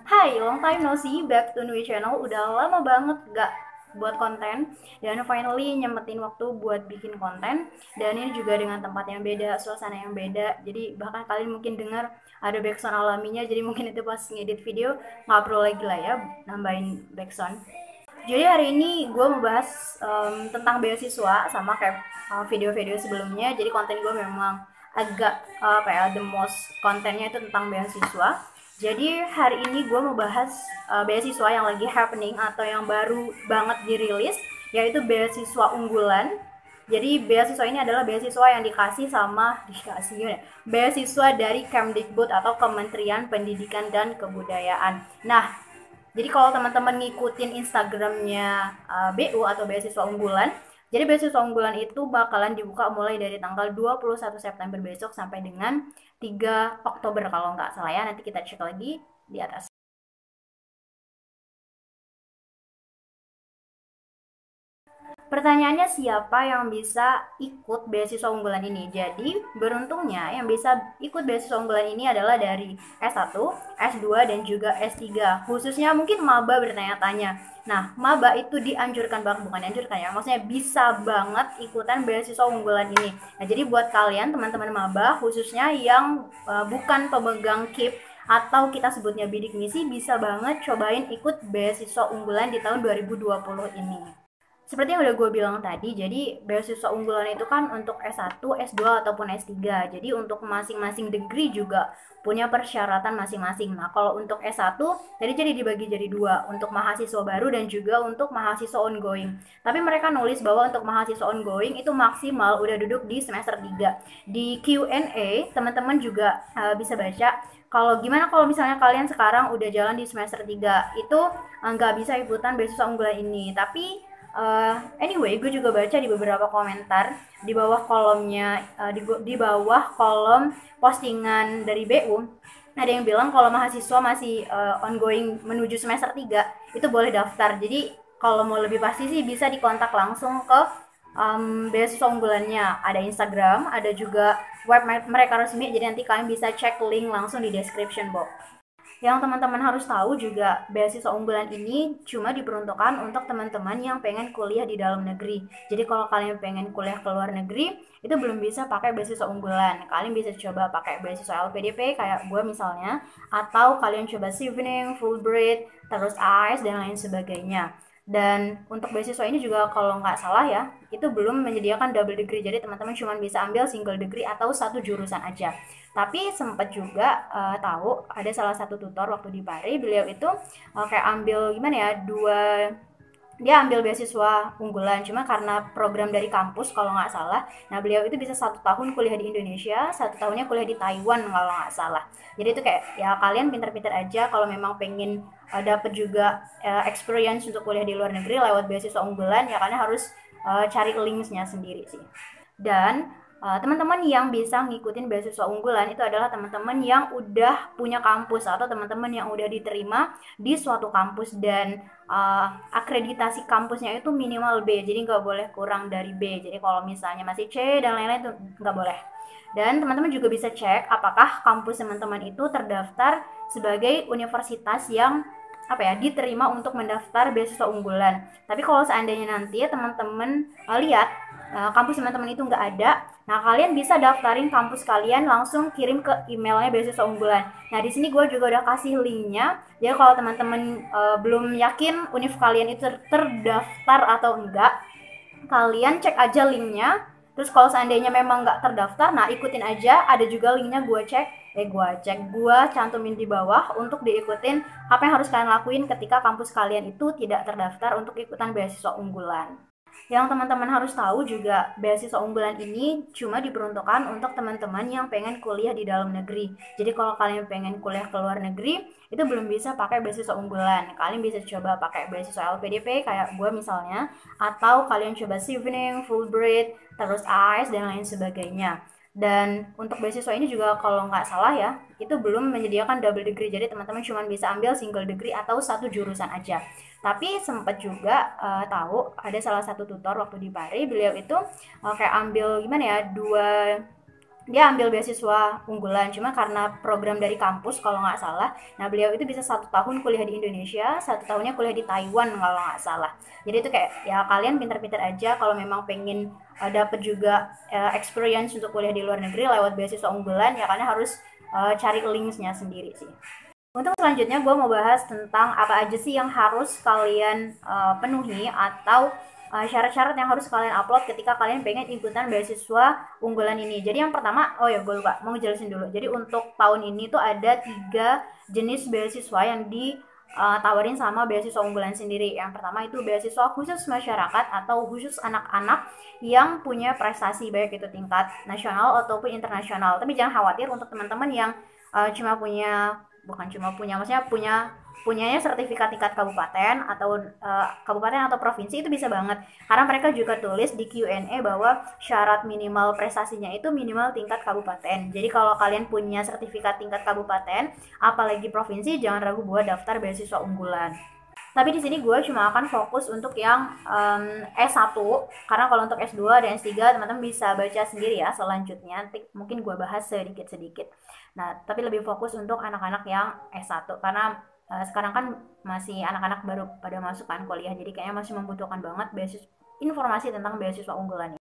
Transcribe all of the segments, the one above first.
Hai, long time no see, back to new channel. Udah lama banget gak buat konten, dan finally nyempetin waktu buat bikin konten. Dan ini juga dengan tempat yang beda, suasana yang beda. Jadi bahkan kalian mungkin dengar ada backsound alaminya. Jadi mungkin itu pas ngedit video nggak perlu lagi lah ya nambahin backsound. Jadi hari ini gue mau bahas tentang beasiswa sama kayak video-video sebelumnya. Jadi konten gue memang agak apa ya, the most kontennya itu tentang beasiswa. Jadi hari ini gue mau bahas beasiswa yang lagi happening atau yang baru banget dirilis, yaitu beasiswa unggulan. Jadi beasiswa ini adalah beasiswa yang beasiswa dari Kemdikbud atau Kementerian Pendidikan dan Kebudayaan. Nah, jadi kalau teman-teman ngikutin Instagramnya BU atau beasiswa unggulan, jadi beasiswa unggulan itu bakalan dibuka mulai dari tanggal 21 September besok sampai dengan 3 Oktober kalau nggak salah ya. Nanti kita cek lagi di atas. Pertanyaannya siapa yang bisa ikut beasiswa unggulan ini? Jadi beruntungnya yang bisa ikut beasiswa unggulan ini adalah dari S1, S2, dan juga S3. Khususnya mungkin maba bertanya-tanya. Nah, maba itu dianjurkan banget, bukan dianjurkan ya, maksudnya bisa banget ikutan beasiswa unggulan ini. Nah, jadi buat kalian teman-teman maba khususnya yang bukan pemegang KIP atau kita sebutnya bidik misi, bisa banget cobain ikut beasiswa unggulan di tahun 2020 ini. Seperti yang udah gue bilang tadi, jadi beasiswa unggulan itu kan untuk S1, S2, ataupun S3. Jadi untuk masing-masing degree juga punya persyaratan masing-masing. Nah, kalau untuk S1, jadi dibagi jadi dua, untuk mahasiswa baru dan juga untuk mahasiswa ongoing. Tapi mereka nulis bahwa untuk mahasiswa ongoing itu maksimal udah duduk di semester 3. Di Q&A, teman-teman juga bisa baca, kalau gimana kalau misalnya kalian sekarang udah jalan di semester 3, itu nggak bisa ikutan beasiswa unggulan ini. Tapi anyway, gue juga baca di beberapa komentar di bawah kolomnya, di bawah kolom postingan dari BU, ada yang bilang kalau mahasiswa masih ongoing menuju semester 3 itu boleh daftar. Jadi kalau mau lebih pasti sih bisa dikontak langsung ke beasiswa unggulannya. Ada Instagram, ada juga web mereka resmi. Jadi nanti kalian bisa cek link langsung di description box. Yang teman-teman harus tahu juga, beasiswa unggulan ini cuma diperuntukkan untuk teman-teman yang pengen kuliah di dalam negeri. Jadi kalau kalian pengen kuliah ke luar negeri, itu belum bisa pakai beasiswa unggulan. Kalian bisa coba pakai beasiswa LPDP kayak gue misalnya, atau kalian coba Chevening, Fulbright, terus AIS, dan lain sebagainya. Dan untuk beasiswa ini juga kalau nggak salah ya, itu belum menyediakan double degree. Jadi teman-teman cuma bisa ambil single degree atau satu jurusan aja. Tapi sempat juga tahu ada salah satu tutor waktu di Pari, beliau itu kayak ambil gimana ya, dia ambil beasiswa unggulan cuma karena program dari kampus kalau nggak salah. Nah, beliau itu bisa 1 tahun kuliah di Indonesia, 1 tahunnya kuliah di Taiwan kalau nggak salah. Jadi itu kayak ya kalian pinter-pinter aja kalau memang pengen dapet juga experience untuk kuliah di luar negeri lewat beasiswa unggulan, ya kalian harus cari linksnya sendiri sih. Dan teman-teman yang bisa ngikutin beasiswa unggulan itu adalah teman-teman yang udah punya kampus atau teman-teman yang udah diterima di suatu kampus, dan akreditasi kampusnya itu minimal B, jadi nggak boleh kurang dari B. Jadi kalau misalnya masih C dan lain-lain itu nggak boleh. Dan teman-teman juga bisa cek apakah kampus teman-teman itu terdaftar sebagai universitas yang apa ya, diterima untuk mendaftar beasiswa unggulan. Tapi kalau seandainya nanti teman-teman lihat kampus teman-teman itu nggak ada, nah kalian bisa daftarin kampus kalian, langsung kirim ke emailnya beasiswa unggulan. Nah di sini gue juga udah kasih linknya. Jadi kalau teman-teman belum yakin univ kalian itu terdaftar atau enggak, kalian cek aja linknya. Terus kalau seandainya memang nggak terdaftar, nah ikutin aja. Ada juga linknya, gue cantumin di bawah untuk diikutin apa yang harus kalian lakuin ketika kampus kalian itu tidak terdaftar untuk ikutan beasiswa unggulan. Yang teman-teman harus tahu juga, beasiswa unggulan ini cuma diperuntukkan untuk teman-teman yang pengen kuliah di dalam negeri. Jadi kalau kalian pengen kuliah ke luar negeri, itu belum bisa pakai beasiswa unggulan. Kalian bisa coba pakai beasiswa LPDP kayak gue misalnya, atau kalian coba Chevening, Fulbright, terus AIS, dan lain sebagainya. Dan untuk beasiswa ini juga kalau nggak salah ya, itu belum menyediakan double degree. Jadi teman-teman cuma bisa ambil single degree atau satu jurusan aja. Tapi sempat juga tahu ada salah satu tutor waktu di Pari, beliau itu kayak ambil gimana ya, dia ambil beasiswa unggulan, cuma karena program dari kampus kalau nggak salah. Nah, beliau itu bisa 1 tahun kuliah di Indonesia, 1 tahunnya kuliah di Taiwan kalau nggak salah. Jadi itu kayak ya kalian pintar-pintar aja kalau memang pengen dapet juga experience untuk kuliah di luar negeri lewat beasiswa unggulan, ya kalian harus cari linksnya sendiri sih. Untuk selanjutnya gue mau bahas tentang apa aja sih yang harus kalian penuhi atau syarat-syarat yang harus kalian upload ketika kalian pengen ikutan beasiswa unggulan ini. Jadi yang pertama, oh ya gue lupa mau jelasin dulu. Jadi untuk tahun ini tuh ada 3 jenis beasiswa yang ditawarin sama beasiswa unggulan sendiri. Yang pertama itu beasiswa khusus masyarakat atau khusus anak-anak yang punya prestasi baik itu tingkat nasional ataupun internasional. Tapi jangan khawatir untuk teman-teman yang cuma punya bukan cuma punya maksudnya punyanya sertifikat tingkat kabupaten atau kabupaten atau provinsi itu bisa banget karena mereka juga tulis di Q&A bahwa syarat minimal prestasinya itu minimal tingkat kabupaten. Jadi kalau kalian punya sertifikat tingkat kabupaten apalagi provinsi jangan ragu buat daftar beasiswa unggulan. Tapi di sini gue cuma akan fokus untuk yang S1 karena kalau untuk S2 dan S3 teman-teman bisa baca sendiri ya selanjutnya. Nanti mungkin gue bahas sedikit-sedikit. Nah, tapi lebih fokus untuk anak-anak yang S1 karena sekarang kan masih anak-anak baru pada masuk kan kuliah. Jadi kayaknya masih membutuhkan banget informasi tentang beasiswa unggulan.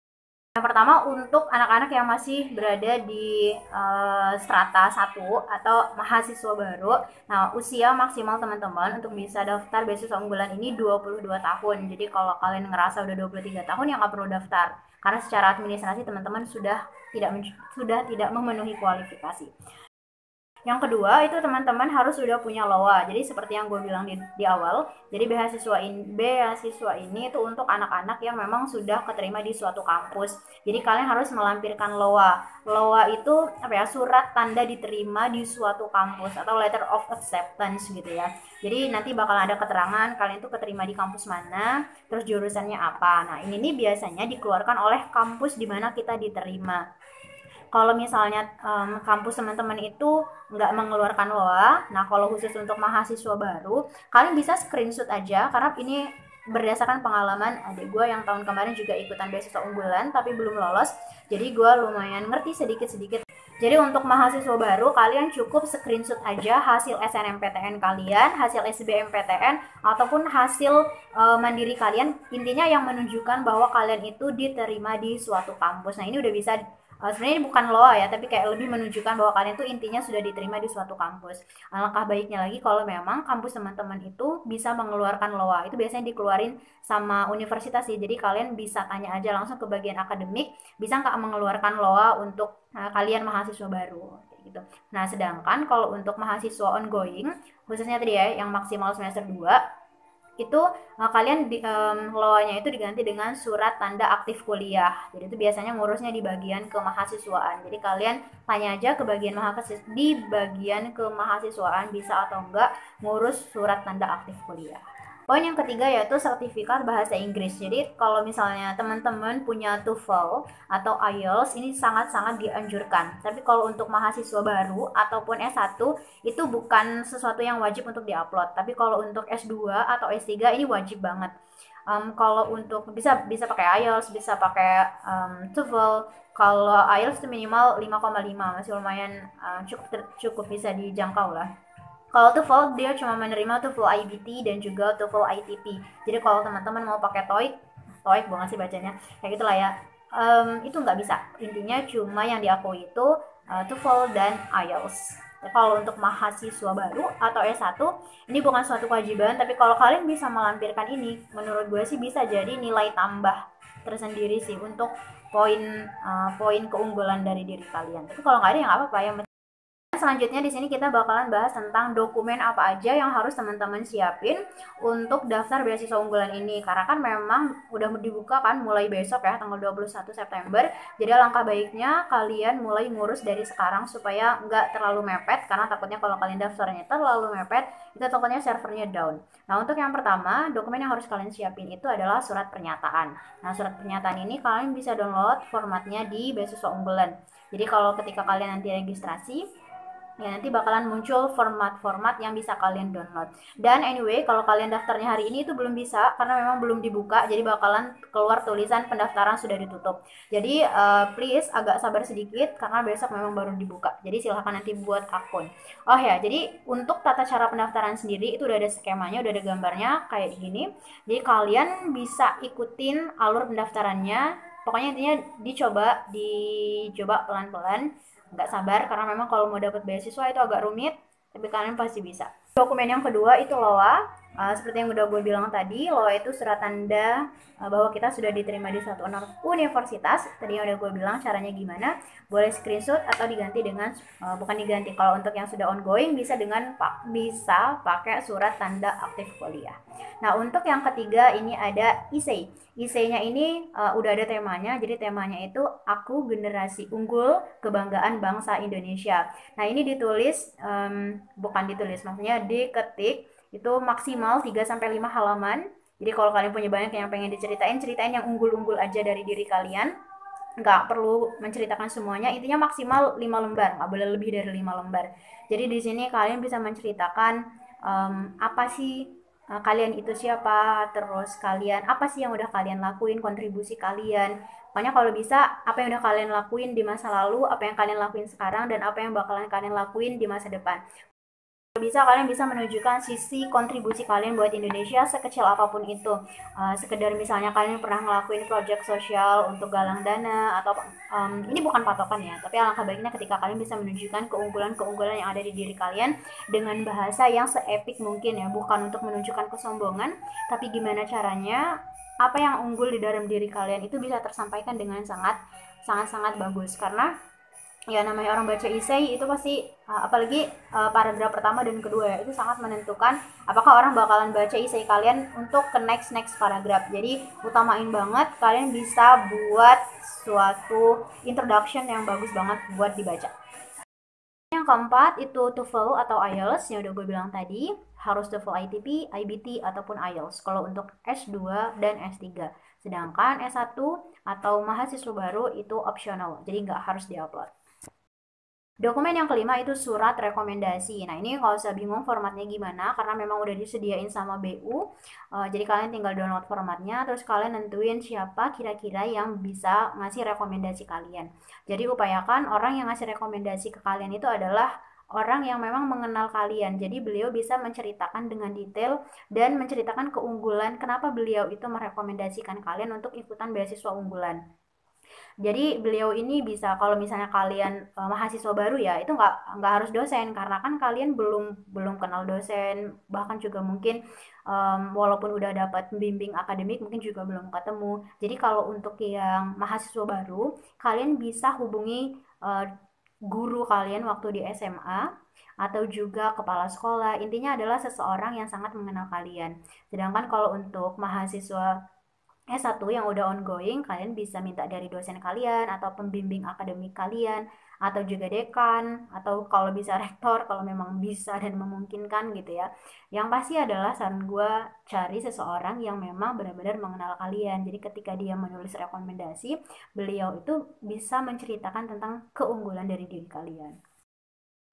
Yang pertama untuk anak-anak yang masih berada di strata 1 atau mahasiswa baru. Nah, usia maksimal teman-teman untuk bisa daftar beasiswa unggulan ini 22 tahun. Jadi kalau kalian ngerasa udah 23 tahun ya nggak perlu daftar. Karena secara administrasi teman-teman sudah tidak memenuhi kualifikasi. Yang kedua itu teman-teman harus sudah punya LOA. Jadi seperti yang gue bilang di awal, jadi beasiswa ini itu untuk anak-anak yang memang sudah keterima di suatu kampus. Jadi kalian harus melampirkan LOA. LOA itu apa ya? Surat tanda diterima di suatu kampus atau letter of acceptance gitu ya. Jadi nanti bakal ada keterangan kalian itu keterima di kampus mana, terus jurusannya apa. Nah, ini nih biasanya dikeluarkan oleh kampus di mana kita diterima. Kalau misalnya kampus teman-teman itu nggak mengeluarkan LOA, nah kalau khusus untuk mahasiswa baru, kalian bisa screenshot aja karena ini berdasarkan pengalaman adik gue yang tahun kemarin juga ikutan beasiswa unggulan tapi belum lolos, jadi gue lumayan ngerti sedikit-sedikit. Jadi untuk mahasiswa baru kalian cukup screenshot aja hasil SNMPTN kalian, hasil SBMPTN ataupun hasil mandiri kalian, intinya yang menunjukkan bahwa kalian itu diterima di suatu kampus. Nah ini udah bisa sebenarnya ini bukan LOA ya, tapi kayak lebih menunjukkan bahwa kalian tuh intinya sudah diterima di suatu kampus. Alangkah baiknya lagi kalau memang kampus teman-teman itu bisa mengeluarkan LOA. Itu biasanya dikeluarin sama universitas sih. Jadi kalian bisa tanya aja langsung ke bagian akademik, bisa nggak mengeluarkan LOA untuk kalian mahasiswa baru gitu. Nah, sedangkan kalau untuk mahasiswa ongoing, khususnya tadi ya yang maksimal semester 2 itu kalian LOA-nya itu diganti dengan surat tanda aktif kuliah. Jadi itu biasanya ngurusnya di bagian kemahasiswaan. Jadi kalian tanya aja ke bagian di bagian kemahasiswaan bisa atau enggak ngurus surat tanda aktif kuliah. Poin yang ketiga yaitu sertifikat bahasa Inggris. Jadi kalau misalnya teman-teman punya TOEFL atau IELTS ini sangat-sangat dianjurkan. Tapi kalau untuk mahasiswa baru ataupun S1 itu bukan sesuatu yang wajib untuk diupload. Tapi kalau untuk S2 atau S3 ini wajib banget. Kalau untuk bisa pakai IELTS, bisa pakai TOEFL. Kalau IELTS itu minimal 5,5 masih lumayan cukup bisa dijangkau lah. Kalau TOEFL dia cuma menerima TOEFL IBT dan juga TOEFL ITP. Jadi kalau teman-teman mau pakai TOEIC bukan sih bacanya, kayak gitulah ya. Itu nggak bisa. Intinya cuma yang diakui itu TOEFL dan IELTS. Kalau untuk mahasiswa baru atau S1 ini bukan suatu kewajiban, tapi kalau kalian bisa melampirkan ini, menurut gue sih bisa jadi nilai tambah tersendiri sih untuk poin keunggulan dari diri kalian. Tapi kalau nggak ada ya nggak apa-apa. Yang selanjutnya di sini kita bakalan bahas tentang dokumen apa aja yang harus teman-teman siapin untuk daftar beasiswa unggulan ini. Karena kan memang udah dibuka kan mulai besok ya tanggal 21 September. Jadi alangkah baiknya kalian mulai ngurus dari sekarang supaya nggak terlalu mepet. Karena takutnya kalau kalian daftarnya terlalu mepet, itu takutnya servernya down. Nah untuk yang pertama, dokumen yang harus kalian siapin itu adalah surat pernyataan. Nah surat pernyataan ini kalian bisa download formatnya di beasiswa unggulan. Jadi kalau ketika kalian nanti registrasi, ya nanti bakalan muncul format-format yang bisa kalian download. Dan anyway, kalau kalian daftarnya hari ini itu belum bisa karena memang belum dibuka, jadi bakalan keluar tulisan pendaftaran sudah ditutup. Jadi please agak sabar sedikit karena besok memang baru dibuka. Jadi silahkan nanti buat akun. Oh ya, jadi untuk tata cara pendaftaran sendiri itu udah ada skemanya, udah ada gambarnya kayak gini. Jadi kalian bisa ikutin alur pendaftarannya. Pokoknya intinya dicoba pelan-pelan, nggak sabar karena memang kalau mau dapat beasiswa itu agak rumit, tapi kalian pasti bisa. Dokumen yang kedua itu LOA. Seperti yang udah gue bilang tadi, LOA itu surat tanda bahwa kita sudah diterima di suatu universitas. Tadi yang udah gue bilang caranya gimana, boleh screenshot atau diganti dengan bukan diganti, kalau untuk yang sudah ongoing bisa pakai surat tanda aktif kuliah. Nah, untuk yang ketiga ini ada ISEI. ISEI-nya ini udah ada temanya, jadi temanya itu Aku Generasi Unggul Kebanggaan Bangsa Indonesia. Nah, ini ditulis, bukan ditulis, maksudnya diketik, itu maksimal 3-5 halaman. Jadi kalau kalian punya banyak yang pengen ceritain yang unggul-unggul aja dari diri kalian. Nggak perlu menceritakan semuanya, intinya maksimal 5 lembar, nggak boleh lebih dari 5 lembar. Jadi di sini kalian bisa menceritakan apa sih kalian itu siapa, terus kalian apa sih yang udah kalian lakuin, kontribusi kalian. Pokoknya kalau bisa apa yang udah kalian lakuin di masa lalu, apa yang kalian lakuin sekarang, dan apa yang bakalan kalian lakuin di masa depan. Bisa kalian bisa menunjukkan sisi kontribusi kalian buat Indonesia sekecil apapun itu. Sekedar misalnya kalian pernah ngelakuin project sosial untuk galang dana atau ini bukan patokan ya, tapi alangkah baiknya ketika kalian bisa menunjukkan keunggulan-keunggulan yang ada di diri kalian dengan bahasa yang seepik mungkin ya, bukan untuk menunjukkan kesombongan, tapi gimana caranya apa yang unggul di dalam diri kalian itu bisa tersampaikan dengan sangat bagus. Karena ya namanya orang baca isei itu pasti apalagi paragraf pertama dan kedua ya, itu sangat menentukan apakah orang bakalan baca isei kalian untuk ke next paragraf. Jadi utamain banget kalian bisa buat suatu introduction yang bagus banget buat dibaca. Yang keempat itu TOEFL atau IELTS yang udah gue bilang tadi, harus TOEFL ITP, IBT ataupun IELTS kalau untuk S2 dan S3. Sedangkan S1 atau mahasiswa baru itu optional, jadi nggak harus diupload. Dokumen yang kelima itu surat rekomendasi. Nah, ini nggak usah bingung formatnya gimana, karena memang udah disediain sama BU. Jadi kalian tinggal download formatnya, terus kalian nentuin siapa kira-kira yang bisa ngasih rekomendasi kalian. Jadi upayakan orang yang ngasih rekomendasi ke kalian itu adalah orang yang memang mengenal kalian. Jadi beliau bisa menceritakan dengan detail dan menceritakan keunggulan kenapa beliau itu merekomendasikan kalian untuk ikutan beasiswa unggulan. Jadi beliau ini bisa, kalau misalnya kalian mahasiswa baru ya, itu nggak harus dosen karena kan kalian belum belum kenal dosen, bahkan juga mungkin walaupun udah dapat pembimbing akademik mungkin juga belum ketemu. Jadi kalau untuk yang mahasiswa baru, kalian bisa hubungi guru kalian waktu di SMA atau juga kepala sekolah. Intinya adalah seseorang yang sangat mengenal kalian. Sedangkan kalau untuk mahasiswa S1 yang udah ongoing, kalian bisa minta dari dosen kalian atau pembimbing akademik kalian atau juga dekan atau kalau bisa rektor kalau memang bisa dan memungkinkan gitu ya. Yang pasti adalah saran gue, cari seseorang yang memang benar-benar mengenal kalian. Jadi ketika dia menulis rekomendasi, beliau itu bisa menceritakan tentang keunggulan dari diri kalian.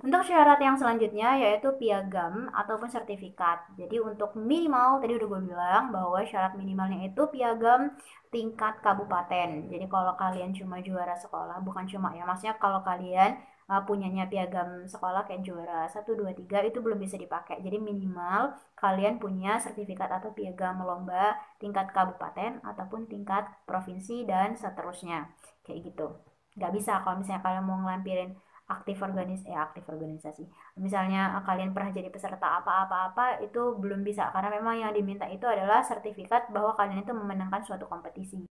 Untuk syarat yang selanjutnya yaitu piagam ataupun sertifikat. Jadi untuk minimal tadi udah gue bilang bahwa syarat minimalnya itu piagam tingkat kabupaten. Jadi kalau kalian cuma juara sekolah, bukan cuma ya, maksudnya kalau kalian punyanya piagam sekolah kayak juara 1, 2, 3 itu belum bisa dipakai. Jadi minimal kalian punya sertifikat atau piagam lomba tingkat kabupaten ataupun tingkat provinsi dan seterusnya. Kayak gitu. Nggak bisa kalau misalnya kalian mau ngelampirin aktif organisasi, misalnya kalian pernah jadi peserta apa-apa itu belum bisa karena memang yang diminta itu adalah sertifikat bahwa kalian itu memenangkan suatu kompetisi.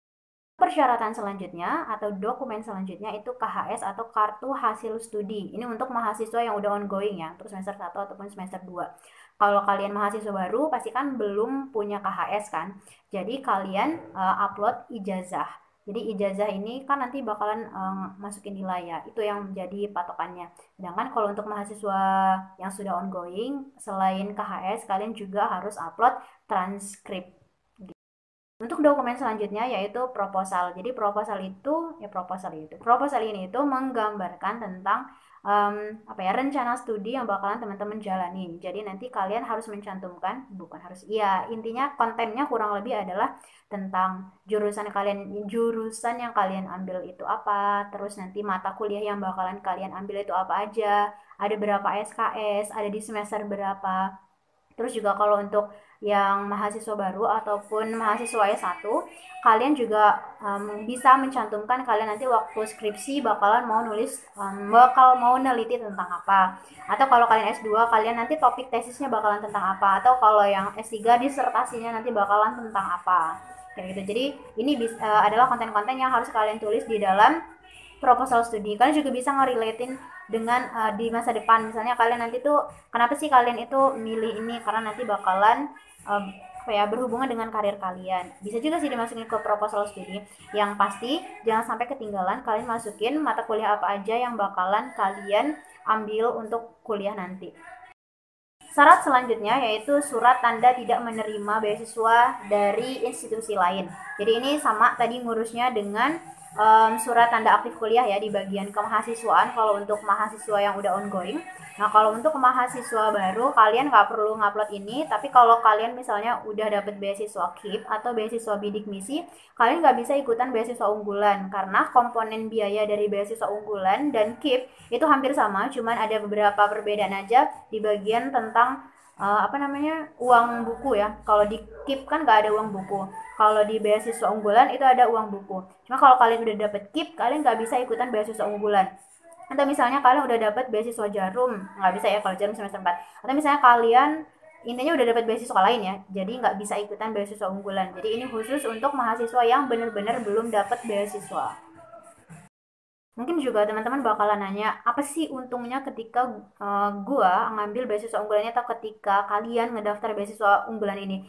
Persyaratan selanjutnya atau dokumen selanjutnya itu KHS atau kartu hasil studi. Ini untuk mahasiswa yang udah ongoing ya, untuk semester 1 ataupun semester 2. Kalau kalian mahasiswa baru pasti kan belum punya KHS kan. Jadi kalian upload ijazah. Jadi ijazah ini kan nanti bakalan masukin nilai ya. Itu yang menjadi patokannya. Sedangkan kalau untuk mahasiswa yang sudah ongoing, selain KHS kalian juga harus upload transkrip. Untuk dokumen selanjutnya yaitu proposal. Jadi proposal ini itu menggambarkan tentang rencana studi yang bakalan teman-teman jalanin. Jadi nanti kalian harus mencantumkan, bukan harus, iya intinya kontennya kurang lebih adalah tentang jurusan yang kalian ambil itu apa, terus nanti mata kuliah yang bakalan kalian ambil itu apa aja, ada berapa SKS, ada di semester berapa. Terus juga kalau untuk yang mahasiswa baru ataupun mahasiswa S1, kalian juga bisa mencantumkan kalian nanti waktu skripsi bakalan mau nulis, bakal mau neliti tentang apa. Atau kalau kalian S2, kalian nanti topik tesisnya bakalan tentang apa. Atau kalau yang S3, disertasinya nanti bakalan tentang apa. Kayak gitu. Jadi ini adalah konten-konten yang harus kalian tulis di dalam proposal studi. Kalian juga bisa ngerelatein dengan di masa depan. Misalnya kalian nanti tuh kenapa sih kalian itu milih ini, karena nanti bakalan berhubungan dengan karir kalian. Bisa juga sih dimasukin ke proposal studi. Yang pasti jangan sampai ketinggalan, kalian masukin mata kuliah apa aja yang bakalan kalian ambil untuk kuliah nanti. Syarat selanjutnya yaitu surat tanda tidak menerima beasiswa dari institusi lain. Jadi ini sama tadi ngurusnya dengan surat tanda aktif kuliah ya di bagian kemahasiswaan kalau untuk mahasiswa yang udah ongoing. Nah kalau untuk mahasiswa baru kalian nggak perlu ngupload ini, tapi kalau kalian misalnya udah dapet beasiswa KIP atau beasiswa bidik misi, kalian nggak bisa ikutan beasiswa unggulan karena komponen biaya dari beasiswa unggulan dan KIP itu hampir sama, cuman ada beberapa perbedaan aja di bagian tentang uang buku ya. Kalau di KIP kan nggak ada uang buku, kalau di beasiswa unggulan itu ada uang buku. Cuma kalau kalian udah dapet KIP, kalian nggak bisa ikutan beasiswa unggulan. Atau misalnya kalian udah dapat beasiswa Jarum, nggak bisa ya kalau Jarum semester 4. Atau misalnya kalian intinya udah dapat beasiswa lain ya, jadi nggak bisa ikutan beasiswa unggulan. Jadi ini khusus untuk mahasiswa yang benar-benar belum dapat beasiswa. Mungkin juga teman-teman bakalan nanya, apa sih untungnya ketika gua ngambil beasiswa unggulannya atau ketika kalian ngedaftar beasiswa unggulan ini?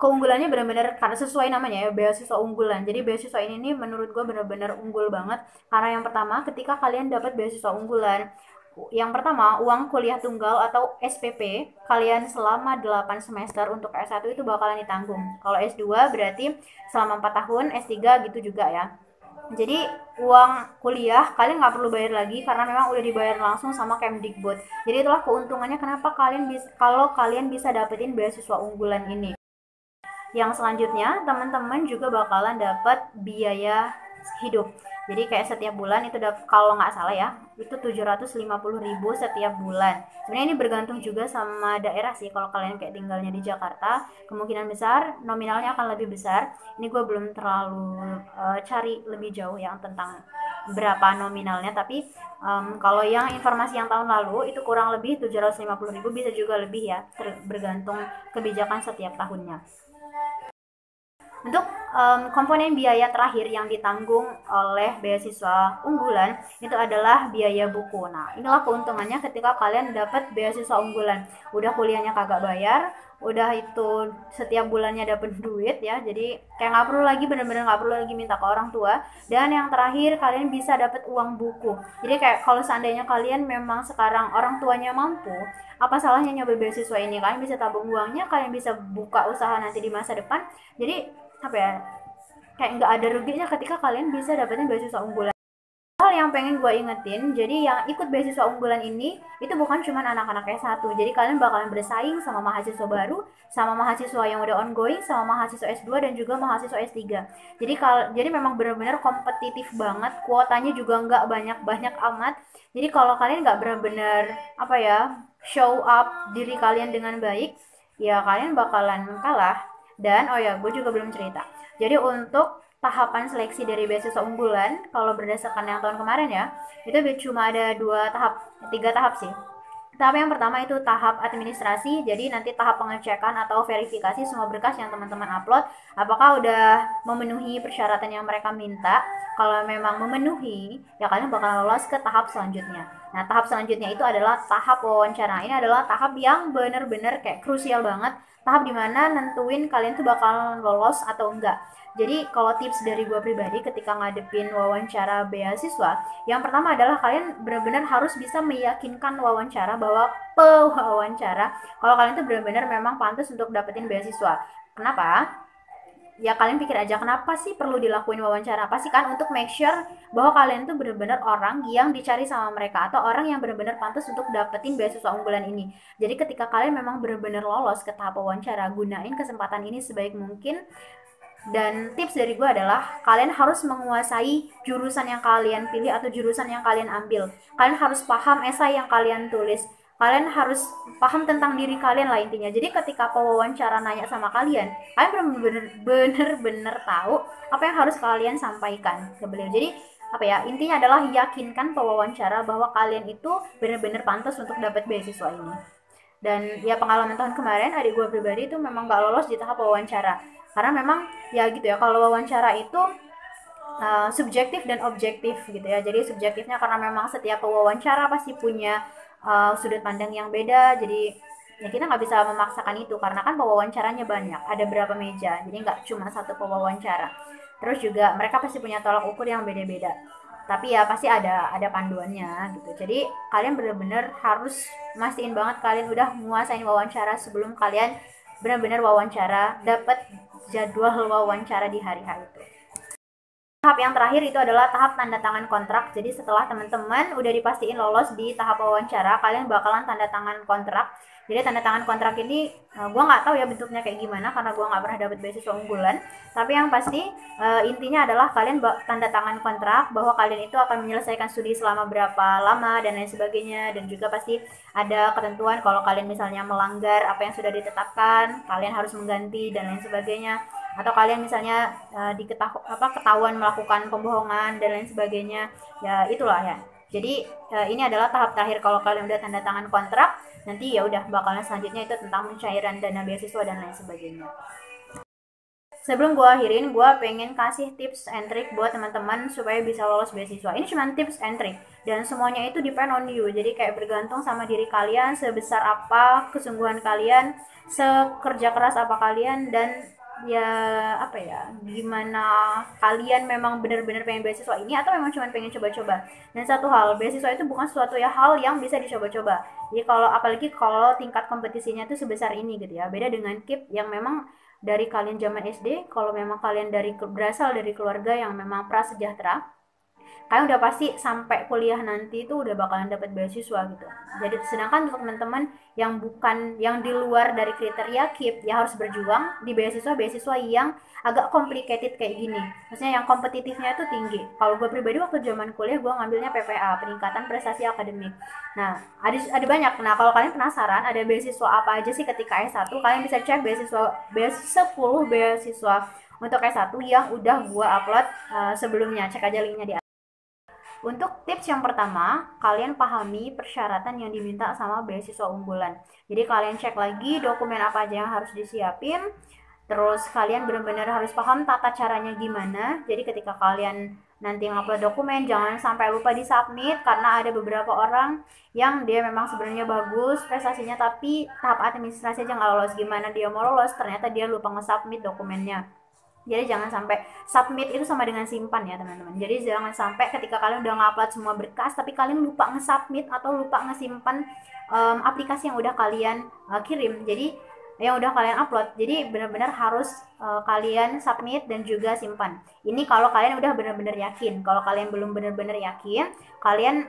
Keunggulannya benar-benar karena sesuai namanya ya, beasiswa unggulan. Jadi beasiswa ini nih menurut gue benar-benar unggul banget karena yang pertama ketika kalian dapat beasiswa unggulan, yang pertama uang kuliah tunggal atau SPP kalian selama 8 semester untuk S1 itu bakalan ditanggung. Kalau S2 berarti selama 4 tahun, S3 gitu juga ya. Jadi uang kuliah kalian nggak perlu bayar lagi karena memang udah dibayar langsung sama Kemdikbud. Jadi itulah keuntungannya kenapa kalau kalian bisa dapetin beasiswa unggulan ini. Yang selanjutnya teman-teman juga bakalan dapat biaya hidup. Jadi kayak setiap bulan itu kalau nggak salah ya itu 750.000 setiap bulan. Sebenarnya ini bergantung juga sama daerah sih. Kalau kalian kayak tinggalnya di Jakarta, kemungkinan besar nominalnya akan lebih besar. Ini gue belum terlalu cari lebih jauh yang tentang berapa nominalnya, tapi kalau yang informasi yang tahun lalu itu kurang lebih 750.000, bisa juga lebih ya, bergantung kebijakan setiap tahunnya. Untuk komponen biaya terakhir yang ditanggung oleh beasiswa unggulan itu adalah biaya buku. Nah, inilah keuntungannya ketika kalian dapat beasiswa unggulan. Udah kuliahnya kagak bayar, udah itu setiap bulannya dapat duit ya. Jadi kayak nggak perlu lagi, bener-bener nggak perlu lagi minta ke orang tua. Dan yang terakhir kalian bisa dapat uang buku. Jadi kayak kalau seandainya kalian memang sekarang orang tuanya mampu, apa salahnya nyoba beasiswa ini? Kalian bisa tabung uangnya, kalian bisa buka usaha nanti di masa depan. Jadi kayak nggak ada ruginya ketika kalian bisa dapetin beasiswa unggulan. Hal yang pengen gue ingetin, jadi yang ikut beasiswa unggulan ini itu bukan cuma anak-anak S1, jadi kalian bakalan bersaing sama mahasiswa baru, sama mahasiswa yang udah ongoing, sama mahasiswa S2 dan juga mahasiswa S3. Jadi memang benar-benar kompetitif banget, kuotanya juga nggak banyak-banyak amat. Jadi kalau kalian nggak benar-benar show up diri kalian dengan baik, ya kalian bakalan kalah. Dan oh ya, gue juga belum cerita. Jadi untuk tahapan seleksi dari beasiswa unggulan, kalau berdasarkan yang tahun kemarin ya, itu cuma ada 3 tahap sih. Tahap yang pertama itu tahap administrasi, jadi nanti tahap pengecekan atau verifikasi semua berkas yang teman-teman upload, apakah udah memenuhi persyaratan yang mereka minta. Kalau memang memenuhi, ya kalian bakal lolos ke tahap selanjutnya. Nah, tahap selanjutnya itu adalah tahap wawancara. Ini adalah tahap yang bener-bener kayak krusial banget, tahap dimana nentuin kalian tuh bakal lolos atau enggak. Jadi kalau tips dari gue pribadi ketika ngadepin wawancara beasiswa, yang pertama adalah kalian benar-benar harus bisa meyakinkan wawancara bahwa pewawancara kalau kalian tuh benar-benar memang pantas untuk dapetin beasiswa. Kenapa? ya kalian pikir aja kenapa sih perlu dilakuin wawancara, pasti kan untuk make sure bahwa kalian tuh bener-bener orang yang dicari sama mereka atau orang yang bener-bener pantas untuk dapetin beasiswa unggulan ini. Jadi ketika kalian memang bener-bener lolos ke tahap wawancara, gunain kesempatan ini sebaik mungkin. Dan tips dari gue adalah kalian harus menguasai jurusan yang kalian pilih atau jurusan yang kalian ambil. Kalian harus paham esai yang kalian tulis. Kalian harus paham tentang diri kalian lah intinya. Jadi ketika pewawancara nanya sama kalian, kalian bener-bener tahu apa yang harus kalian sampaikan ke beliau. Jadi apa ya, intinya adalah yakinkan pewawancara bahwa kalian itu benar-benar pantas untuk dapat beasiswa ini. Dan ya pengalaman tahun kemarin adik gue pribadi itu memang gak lolos di tahap wawancara, karena memang ya gitu ya, kalau wawancara itu subjektif dan objektif gitu ya. Jadi subjektifnya karena memang setiap wawancara pasti punya sudut pandang yang beda, jadi ya kita nggak bisa memaksakan itu karena kan pewawancaranya banyak, ada berapa meja, jadi nggak cuma satu pewawancara. Terus juga mereka pasti punya tolak ukur yang beda-beda, tapi ya pasti ada panduannya gitu. Jadi kalian benar-benar harus mastiin banget kalian udah menguasain wawancara sebelum kalian benar-benar wawancara, dapat jadwal wawancara di hari-hari itu. Tahap yang terakhir itu adalah tahap tanda tangan kontrak. Jadi setelah teman-teman udah dipastiin lolos di tahap wawancara, kalian bakalan tanda tangan kontrak. Jadi tanda tangan kontrak ini gue nggak tahu ya bentuknya kayak gimana karena gue nggak pernah dapet beasiswa unggulan. Tapi yang pasti intinya adalah kalian tanda tangan kontrak bahwa kalian itu akan menyelesaikan studi selama berapa lama dan lain sebagainya. Dan juga pasti ada ketentuan kalau kalian misalnya melanggar apa yang sudah ditetapkan, kalian harus mengganti dan lain sebagainya. Atau kalian misalnya ketahuan melakukan pembohongan dan lain sebagainya, ya itulah ya. Jadi ini adalah tahap terakhir. Kalau kalian udah tanda tangan kontrak, nanti ya udah bakalan selanjutnya itu tentang pencairan dana beasiswa dan lain sebagainya. Sebelum gue akhirin, gue pengen kasih tips and trick buat teman-teman supaya bisa lolos beasiswa. Ini cuma tips and trick dan semuanya itu depend on you. Jadi kayak bergantung sama diri kalian, sebesar apa kesungguhan kalian, sekerja keras apa kalian, dan ya apa ya, gimana kalian memang benar-benar pengen beasiswa ini atau memang cuma pengen coba-coba. Dan satu hal, beasiswa itu bukan suatu ya hal yang bisa dicoba-coba. Jadi apalagi kalau tingkat kompetisinya itu sebesar ini gitu ya, beda dengan KIP yang memang dari kalian zaman SD. Kalau memang kalian berasal dari keluarga yang memang prasejahtera, kalian udah pasti sampai kuliah nanti itu udah bakalan dapat beasiswa gitu. Jadi sedangkan untuk teman-teman yang bukan, yang di luar dari kriteria KIP, ya harus berjuang di beasiswa yang agak complicated kayak gini. Maksudnya yang kompetitifnya itu tinggi. Kalau gue pribadi waktu zaman kuliah gue ngambilnya PPA, peningkatan prestasi akademik. Nah, ada banyak. Nah, kalau kalian penasaran ada beasiswa apa aja sih ketika S1, kalian bisa cek 10 beasiswa untuk S1 yang udah gue upload sebelumnya. Cek aja linknya di atas. Untuk tips yang pertama, kalian pahami persyaratan yang diminta sama beasiswa unggulan. Jadi kalian cek lagi dokumen apa aja yang harus disiapin. Terus kalian benar-benar harus paham tata caranya gimana. Jadi ketika kalian nanti ngupload dokumen, jangan sampai lupa di submit, karena ada beberapa orang yang dia memang sebenarnya bagus prestasinya, tapi tahap administrasi aja nggak lolos. Gimana dia mau lolos, ternyata dia lupa nge-submit dokumennya. Jadi jangan sampai submit itu sama dengan simpan ya teman-teman. Jadi jangan sampai ketika kalian udah ngupload semua berkas tapi kalian lupa nge-submit atau lupa ngesimpan aplikasi yang udah kalian kirim. Jadi yang udah kalian upload. Jadi benar-benar harus kalian submit dan juga simpan. Ini kalau kalian udah benar-benar yakin. Kalau kalian belum benar-benar yakin, kalian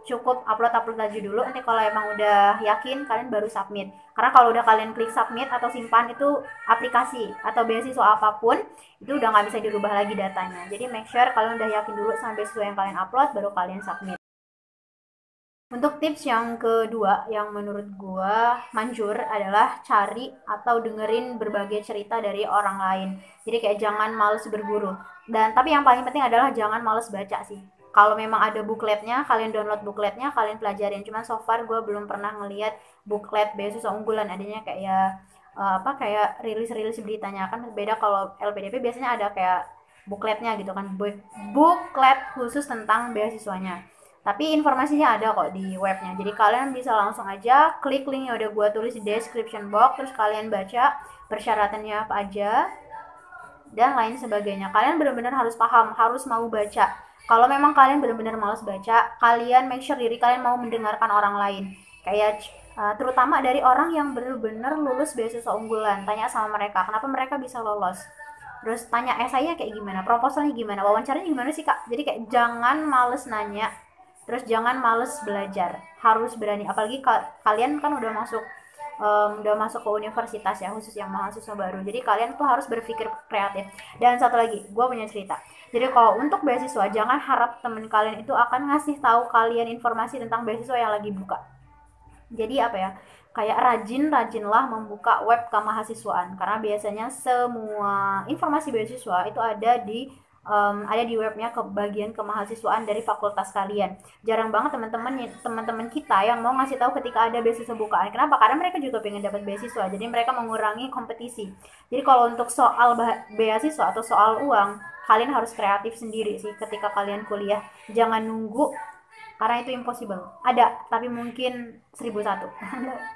cukup upload aja dulu. Nanti kalau emang udah yakin, kalian baru submit. Karena kalau udah kalian klik submit atau simpan, itu aplikasi atau beasiswa apapun itu udah nggak bisa dirubah lagi datanya. Jadi make sure kalian udah yakin dulu sama beasiswa yang kalian upload, baru kalian submit. Untuk tips yang kedua yang menurut gua manjur adalah cari atau dengerin berbagai cerita dari orang lain. Jadi kayak jangan males berguru. Dan tapi yang paling penting adalah jangan males baca sih. Kalau memang ada bukletnya, kalian download bukletnya, kalian pelajarin. Cuman so far gue belum pernah ngeliat buklet beasiswa unggulan. Adanya kayak kayak rilis-rilis beritanya. Kan beda kalau LPDP biasanya ada kayak bukletnya gitu kan, buklet khusus tentang beasiswanya. Tapi informasinya ada kok di webnya. Jadi kalian bisa langsung aja klik link yang udah gue tulis di description box, terus kalian baca persyaratannya apa aja dan lain sebagainya. Kalian benar-benar harus paham, harus mau baca. Kalau memang kalian benar-benar malas baca, kalian make sure diri kalian mau mendengarkan orang lain. Kayak terutama dari orang yang benar-benar lulus beasiswa unggulan. Tanya sama mereka, kenapa mereka bisa lolos. terus tanya esainya kayak gimana, proposalnya gimana, wawancaranya gimana sih kak. Jadi kayak jangan males nanya, terus jangan males belajar, harus berani. Apalagi kalian kan udah masuk ke universitas ya, khusus yang mahasiswa baru, jadi kalian tuh harus berpikir kreatif. Dan satu lagi, gue punya cerita. Jadi kalau untuk beasiswa, jangan harap temen kalian itu akan ngasih tahu kalian informasi tentang beasiswa yang lagi buka. Jadi apa ya, kayak rajinlah membuka web kemahasiswaan, karena biasanya semua informasi beasiswa itu ada di webnya ke bagian kemahasiswaan dari fakultas kalian. Jarang banget teman-teman kita yang mau ngasih tahu ketika ada beasiswa bukaan. Kenapa? Karena mereka juga pengen dapat beasiswa, jadi mereka mengurangi kompetisi. Jadi kalau untuk soal beasiswa atau soal uang, kalian harus kreatif sendiri sih ketika kalian kuliah. Jangan nunggu, karena itu impossible. Ada, tapi mungkin 1001.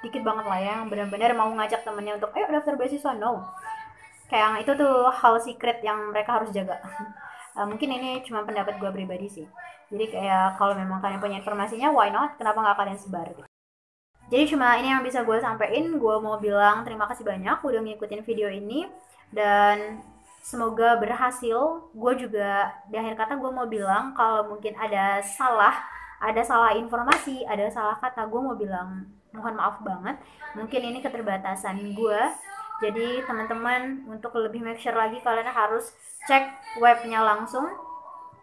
Dikit banget lah ya yang benar-benar mau ngajak temennya untuk ayo daftar beasiswa. No, kayak yang itu tuh hal secret yang mereka harus jaga. Mungkin ini cuma pendapat gue pribadi sih. Jadi kayak kalau memang kalian punya informasinya, why not, kenapa nggak kalian sebar gitu. Jadi cuma ini yang bisa gue sampein. Gue mau bilang terima kasih banyak udah ngikutin video ini, dan semoga berhasil. Gue juga di akhir kata gue mau bilang kalau mungkin ada salah informasi, ada salah kata, gue mau bilang mohon maaf banget. Mungkin ini keterbatasan gue. Jadi teman-teman, untuk lebih make sure lagi, kalian harus cek webnya langsung.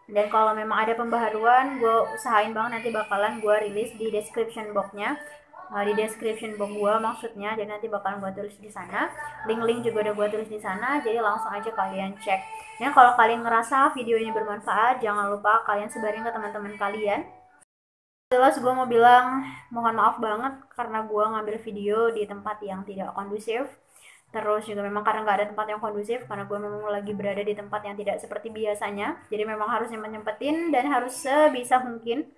Dan kalau memang ada pembaharuan, gue usahain banget nanti bakalan gue rilis di description boxnya, di description box gue maksudnya. Jadi nanti bakalan gue tulis di sana, link-link juga udah gue tulis di sana, jadi langsung aja kalian cek. Dan kalau kalian ngerasa video ini bermanfaat, jangan lupa kalian sebarin ke teman-teman kalian. Jelas gue mau bilang mohon maaf banget karena gue ngambil video di tempat yang tidak kondusif. Terus juga memang karena nggak ada tempat yang kondusif, karena gue memang lagi berada di tempat yang tidak seperti biasanya. Jadi memang harus nyempet-nyempetin dan harus sebisa mungkin.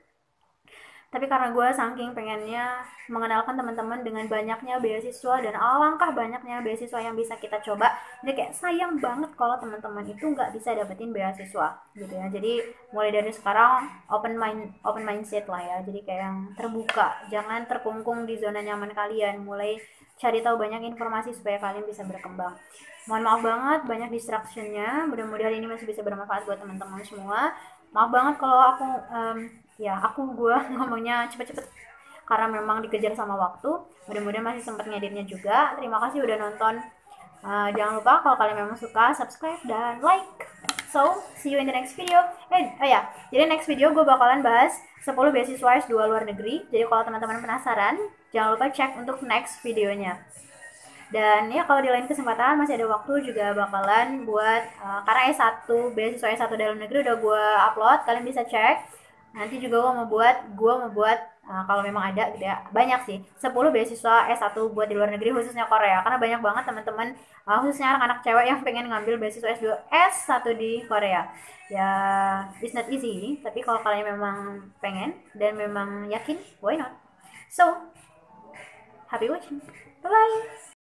Tapi karena gue saking pengennya mengenalkan teman-teman dengan banyaknya beasiswa dan alangkah banyaknya beasiswa yang bisa kita coba, jadi kayak sayang banget kalau teman-teman itu nggak bisa dapetin beasiswa gitu ya. Jadi mulai dari sekarang open mindset lah ya. Jadi kayak yang terbuka, jangan terkungkung di zona nyaman kalian. Mulai cari tahu banyak informasi supaya kalian bisa berkembang. Mohon maaf banget banyak distractionnya. Mudah-mudahan ini masih bisa bermanfaat buat teman-teman semua. Maaf banget kalau aku gue ngomongnya cepet-cepet karena memang dikejar sama waktu. Mudah-mudahan masih sempat ngeditnya juga. Terima kasih udah nonton. Jangan lupa kalau kalian memang suka, subscribe dan like. So, see you in the next video. Jadi next video gue bakalan bahas 10 beasiswa S2 luar negeri. Jadi kalau teman-teman penasaran, jangan lupa cek untuk next videonya. Dan ya kalau di lain kesempatan masih ada waktu juga bakalan buat karena beasiswa S1 dalam negeri udah gue upload, kalian bisa cek. Nanti juga gue mau buat kalau memang ada gitu ya, banyak sih, 10 beasiswa S1 buat di luar negeri khususnya Korea, karena banyak banget teman-teman khususnya anak-anak cewek yang pengen ngambil beasiswa S1 di Korea. Ya, it's not easy, tapi kalau kalian memang pengen dan memang yakin, why not? So, happy watching. Bye bye.